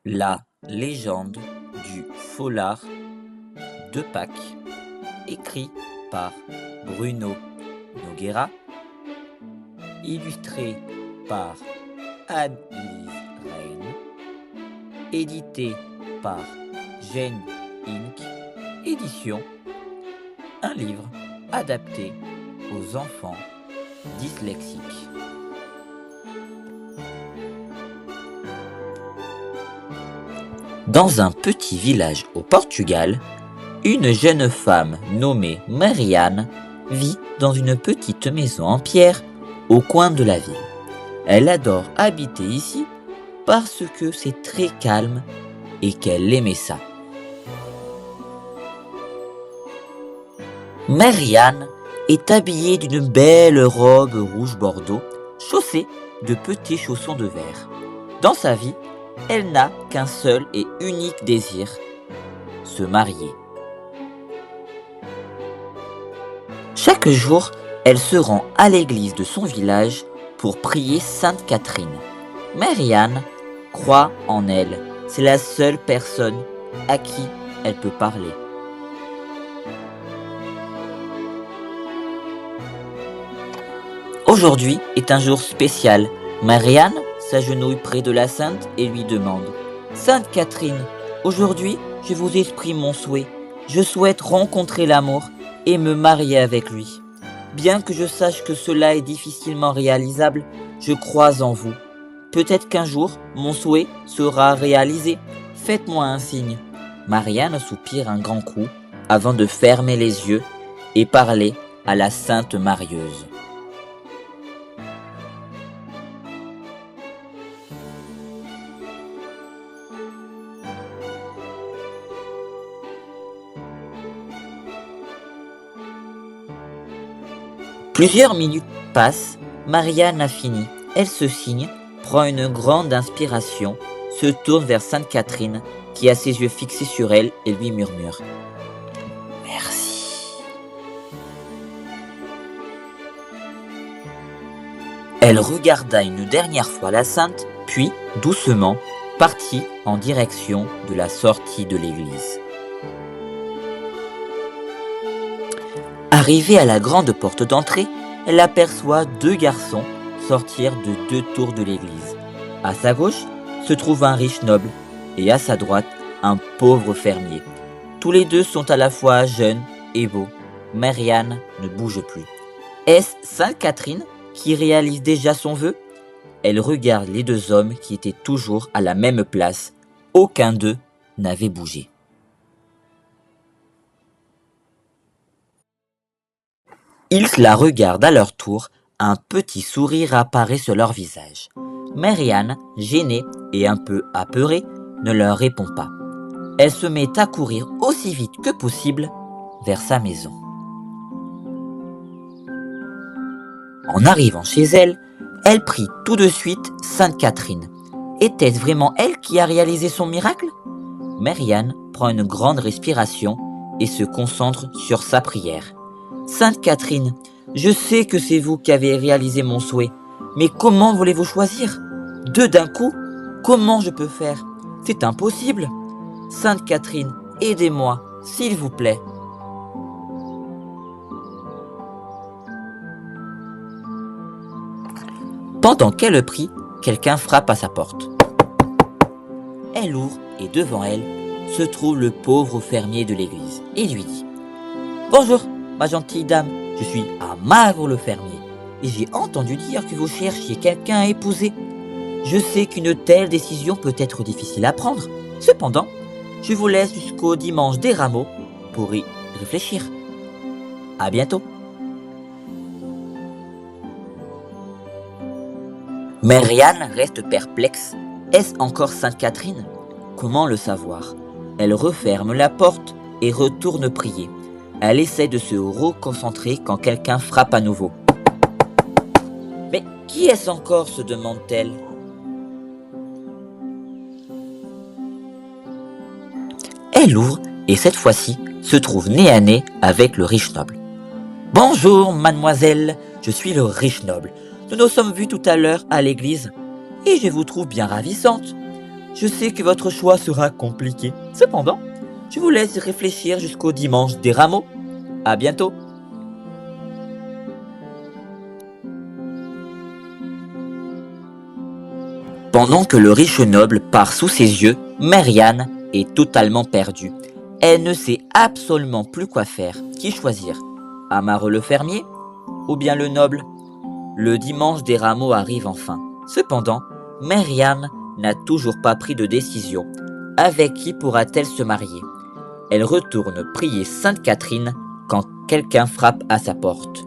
La légende du Folard de Pâques, écrit par Bruno Noguera, illustré par Anne-Lise Reine, édité par Gênes Inc. Édition, un livre adapté aux enfants dyslexiques. Dans un petit village au Portugal, une jeune femme nommée Marianne vit dans une petite maison en pierre au coin de la ville. Elle adore habiter ici parce que c'est très calme et qu'elle aimait ça. Marianne est habillée d'une belle robe rouge bordeaux, chaussée de petits chaussons de verre. Dans sa vie, elle n'a qu'un seul et unique désir, se marier. Chaque jour, elle se rend à l'église de son village pour prier Sainte Catherine. Marianne croit en elle. C'est la seule personne à qui elle peut parler. Aujourd'hui est un jour spécial. Marianne s'agenouille près de la sainte et lui demande « Sainte Catherine, aujourd'hui je vous exprime mon souhait. Je souhaite rencontrer l'amour et me marier avec lui. Bien que je sache que cela est difficilement réalisable, je crois en vous. Peut-être qu'un jour, mon souhait sera réalisé. Faites-moi un signe. » Marianne soupire un grand coup avant de fermer les yeux et parler à la sainte marieuse. Plusieurs minutes passent, Marianne a fini. Elle se signe, prend une grande inspiration, se tourne vers Sainte Catherine, qui a ses yeux fixés sur elle et lui murmure « Merci ». Elle regarda une dernière fois la sainte, puis, doucement, partit en direction de la sortie de l'église. Arrivée à la grande porte d'entrée, elle aperçoit deux garçons sortir de deux tours de l'église. À sa gauche se trouve un riche noble et à sa droite un pauvre fermier. Tous les deux sont à la fois jeunes et beaux. Marianne ne bouge plus. Est-ce Sainte Catherine qui réalise déjà son vœu? Elle regarde les deux hommes qui étaient toujours à la même place. Aucun d'eux n'avait bougé. Ils la regardent à leur tour, un petit sourire apparaît sur leur visage. Marianne, gênée et un peu apeurée, ne leur répond pas. Elle se met à courir aussi vite que possible vers sa maison. En arrivant chez elle, elle prie tout de suite Sainte Catherine. Était-ce vraiment elle qui a réalisé son miracle? Marianne prend une grande respiration et se concentre sur sa prière. Sainte Catherine, je sais que c'est vous qui avez réalisé mon souhait, mais comment voulez-vous choisir? Deux d'un coup? Comment je peux faire? C'est impossible. Sainte Catherine, aidez-moi, s'il vous plaît. Pendant qu'elle prie, quelqu'un frappe à sa porte. Elle ouvre et devant elle se trouve le pauvre fermier de l'église et lui dit « Bonjour, ma gentille dame, je suis Amaro le fermier, et j'ai entendu dire que vous cherchiez quelqu'un à épouser. Je sais qu'une telle décision peut être difficile à prendre. Cependant, je vous laisse jusqu'au dimanche des rameaux pour y réfléchir. À bientôt. » Marianne reste perplexe. Est-ce encore Sainte Catherine? Comment le savoir? Elle referme la porte et retourne prier. Elle essaie de se reconcentrer quand quelqu'un frappe à nouveau. « Mais qui est-ce encore ?» se demande-t-elle. Elle ouvre et cette fois-ci se trouve nez à nez avec le riche noble. « Bonjour, mademoiselle, je suis le riche noble. Nous nous sommes vus tout à l'heure à l'église et je vous trouve bien ravissante. Je sais que votre choix sera compliqué. Cependant, je vous laisse y réfléchir jusqu'au dimanche des rameaux. À bientôt. Pendant que le riche noble part sous ses yeux, Marianne est totalement perdue. Elle ne sait absolument plus quoi faire. Qui choisir? Amaro le fermier ou bien le noble? Le dimanche des rameaux arrive enfin. Cependant, Marianne n'a toujours pas pris de décision. Avec qui pourra-t-elle se marier? Elle retourne prier Sainte Catherine quand quelqu'un frappe à sa porte.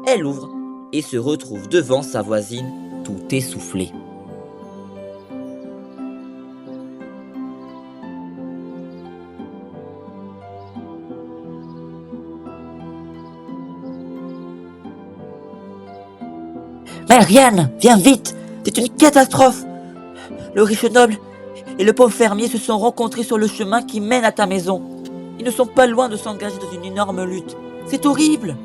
Elle ouvre et se retrouve devant sa voisine, tout essoufflée. Marianne, viens vite! C'est une catastrophe! Le riche noble et le pauvre fermier se sont rencontrés sur le chemin qui mène à ta maison. Ils ne sont pas loin de s'engager dans une énorme lutte. C'est horrible!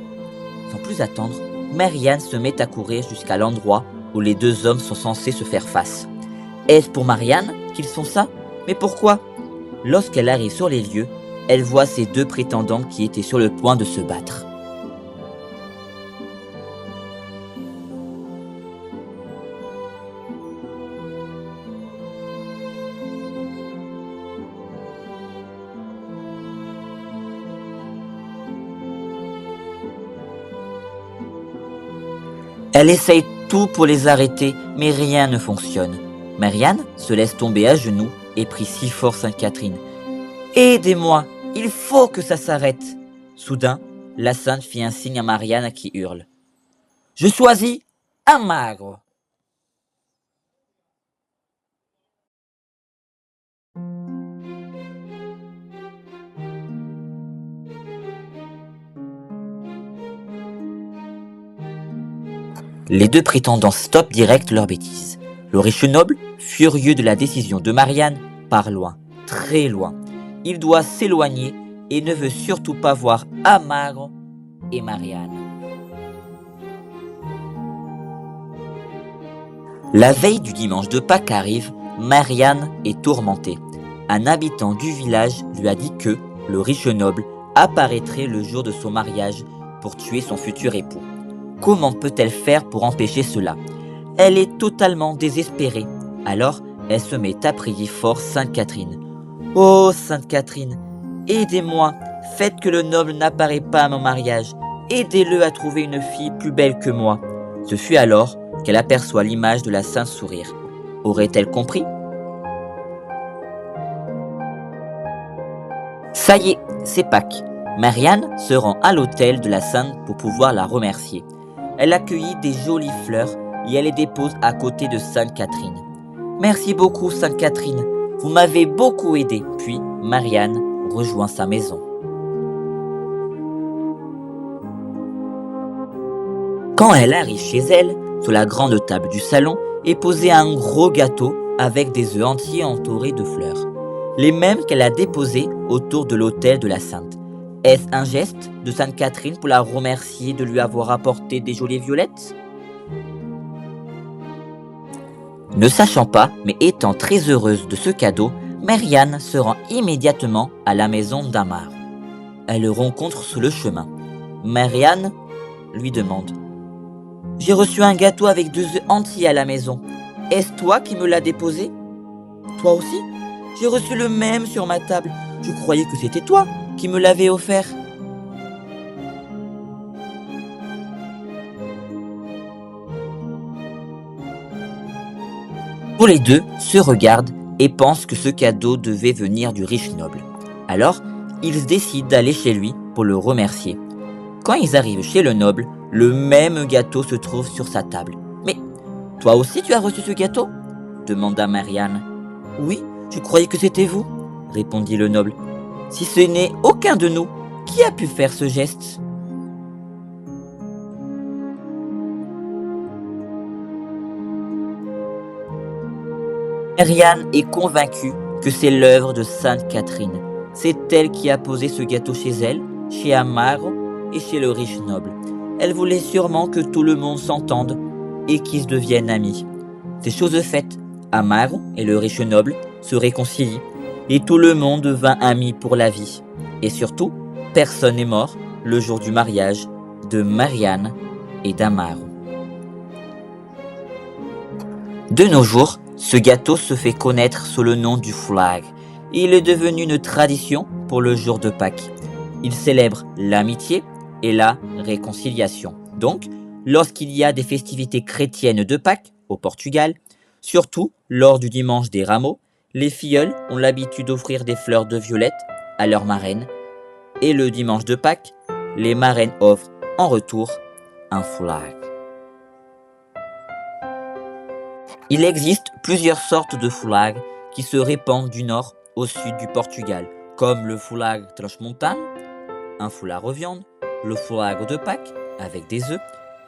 Sans plus attendre, Marianne se met à courir jusqu'à l'endroit où les deux hommes sont censés se faire face. Est-ce pour Marianne qu'ils font ça? Mais pourquoi? Lorsqu'elle arrive sur les lieux, elle voit ces deux prétendants qui étaient sur le point de se battre. Elle essaye tout pour les arrêter, mais rien ne fonctionne. Marianne se laisse tomber à genoux et prie si fort Sainte Catherine. « Aidez-moi, il faut que ça s'arrête !» Soudain, la sainte fit un signe à Marianne qui hurle. « Je choisis un magre !» Les deux prétendants stoppent direct leur bêtise. Le riche noble, furieux de la décision de Marianne, part loin, très loin. Il doit s'éloigner et ne veut surtout pas voir Amaro et Marianne. La veille du dimanche de Pâques arrive, Marianne est tourmentée. Un habitant du village lui a dit que le riche noble apparaîtrait le jour de son mariage pour tuer son futur époux. Comment peut-elle faire pour empêcher cela? Elle est totalement désespérée. Alors, elle se met à prier fort Sainte Catherine. « Oh, Sainte Catherine, aidez-moi, faites que le noble n'apparaît pas à mon mariage. Aidez-le à trouver une fille plus belle que moi. » Ce fut alors qu'elle aperçoit l'image de la Sainte Sourire. Aurait-elle compris? Ça y est, c'est Pâques. Marianne se rend à l'autel de la Sainte pour pouvoir la remercier. Elle accueillit des jolies fleurs et elle les dépose à côté de Sainte Catherine. « Merci beaucoup, Sainte Catherine, vous m'avez beaucoup aidé. » Puis Marianne rejoint sa maison. Quand elle arrive chez elle, sur la grande table du salon est posé un gros gâteau avec des œufs entiers entourés de fleurs, les mêmes qu'elle a déposés autour de l'autel de la Sainte. Est-ce un geste de Sainte Catherine pour la remercier de lui avoir apporté des jolies violettes? Ne sachant pas, mais étant très heureuse de ce cadeau, Marianne se rend immédiatement à la maison d'Amar. Elle le rencontre sur le chemin. Marianne lui demande « J'ai reçu un gâteau avec 2 œufs entiers à la maison. Est-ce toi qui me l'as déposé? »« Toi aussi? J'ai reçu le même sur ma table. Je croyais que c'était toi qui me l'avais offert. » Tous les deux se regardent et pensent que ce cadeau devait venir du riche noble. Alors, ils décident d'aller chez lui pour le remercier. Quand ils arrivent chez le noble, le même gâteau se trouve sur sa table. « Mais toi aussi tu as reçu ce gâteau ?» demanda Marianne. « Oui, je croyais que c'était vous, » répondit le noble. « Si ce n'est aucun de nous, qui a pu faire ce geste ?» Marianne est convaincue que c'est l'œuvre de Sainte Catherine. C'est elle qui a posé ce gâteau chez elle, chez Amaro et chez le riche noble. Elle voulait sûrement que tout le monde s'entende et qu'ils deviennent amis. C'est chose faite. Amaru et le riche noble se réconcilient et tout le monde devint ami pour la vie. Et surtout, personne n'est mort le jour du mariage de Marianne et d'Amaru. De nos jours, ce gâteau se fait connaître sous le nom du foulard. Il est devenu une tradition pour le jour de Pâques. Il célèbre l'amitié et la réconciliation. Donc, lorsqu'il y a des festivités chrétiennes de Pâques au Portugal, surtout lors du dimanche des rameaux, les filleuls ont l'habitude d'offrir des fleurs de violette à leurs marraines. Et le dimanche de Pâques, les marraines offrent en retour un foulard. Il existe plusieurs sortes de foulards qui se répandent du nord au sud du Portugal, comme le foulard transmontano, un foulard aux viandes, le foulard de Pâques avec des œufs,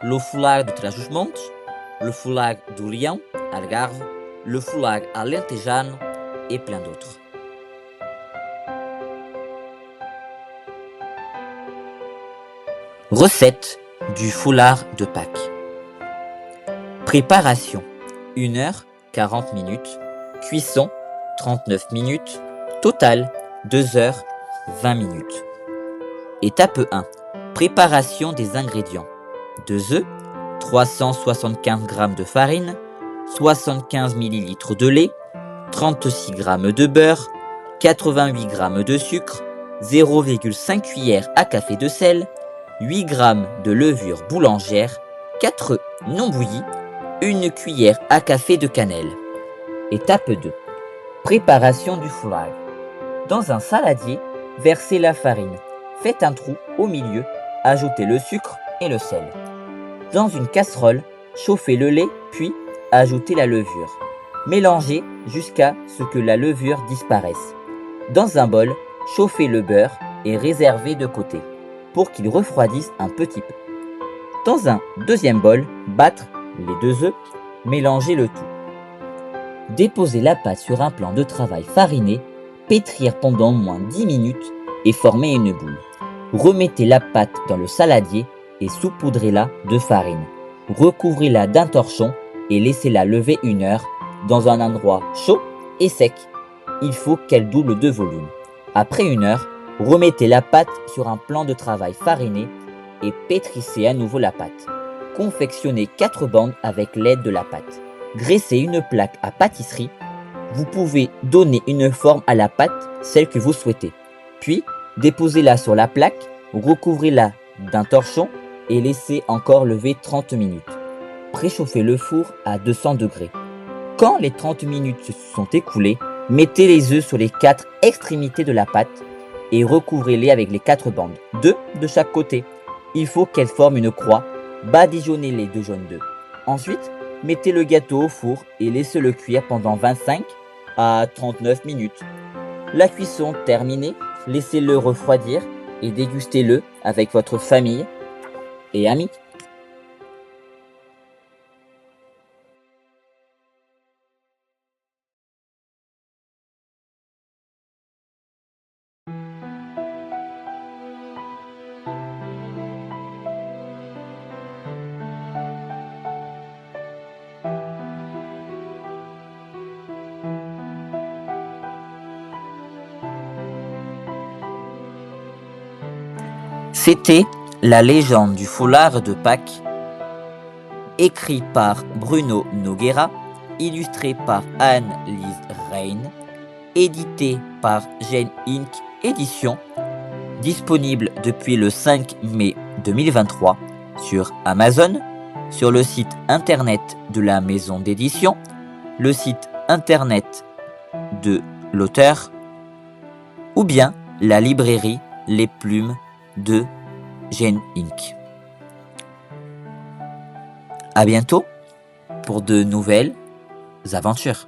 le foulard de Trás-os-Montes, le foulard do Leão, Algarve, le foulard alentejano et plein d'autres. Recette du foulard de Pâques. Préparation 1 heure 40 minutes. Cuisson 39 minutes. Total 2 heures 20 minutes. Étape 1. Préparation des ingrédients. 2 œufs, 375 g de farine, 75 ml de lait, 36 g de beurre, 88 g de sucre, 0,5 cuillère à café de sel, 8 g de levure boulangère, 4 œufs non bouillis, 1 cuillère à café de cannelle. Étape 2. Préparation du foulard. Dans un saladier, versez la farine. Faites un trou au milieu, ajoutez le sucre et le sel. Dans une casserole, chauffez le lait puis ajoutez la levure. Mélangez jusqu'à ce que la levure disparaisse. Dans un bol, chauffez le beurre et réservez de côté pour qu'il refroidisse un petit peu. Dans un deuxième bol, battre les 2 œufs, mélangez le tout. Déposez la pâte sur un plan de travail fariné, pétrir pendant au moins 10 minutes et former une boule. Remettez la pâte dans le saladier et saupoudrez-la de farine. Recouvrez-la d'un torchon et laissez-la lever 1 heure dans un endroit chaud et sec. Il faut qu'elle double de volume. Après 1 heure, remettez la pâte sur un plan de travail fariné et pétrissez à nouveau la pâte. Confectionnez 4 bandes avec l'aide de la pâte. Graissez une plaque à pâtisserie. Vous pouvez donner une forme à la pâte, celle que vous souhaitez. Puis, déposez-la sur la plaque, recouvrez-la d'un torchon et laissez encore lever 30 minutes. Préchauffez le four à 200 degrés. Quand les 30 minutes se sont écoulées, mettez les œufs sur les 4 extrémités de la pâte et recouvrez-les avec les 4 bandes, 2 de chaque côté. Il faut qu'elles forment une croix. Badigeonnez-les de jaune d'œuf. Ensuite, mettez le gâteau au four et laissez-le cuire pendant 25 à 39 minutes. La cuisson terminée, laissez-le refroidir et dégustez-le avec votre famille et amis. C'était La légende du foulard de Pâques, écrit par Bruno Nogueira, illustré par Anne-Lise Rein, édité par Gen Inc. Édition, disponible depuis le 5 mai 2023 sur Amazon, sur le site internet de la maison d'édition, le site internet de l'auteur, ou bien la librairie Les Plumes de Gen Inc. À bientôt pour de nouvelles aventures.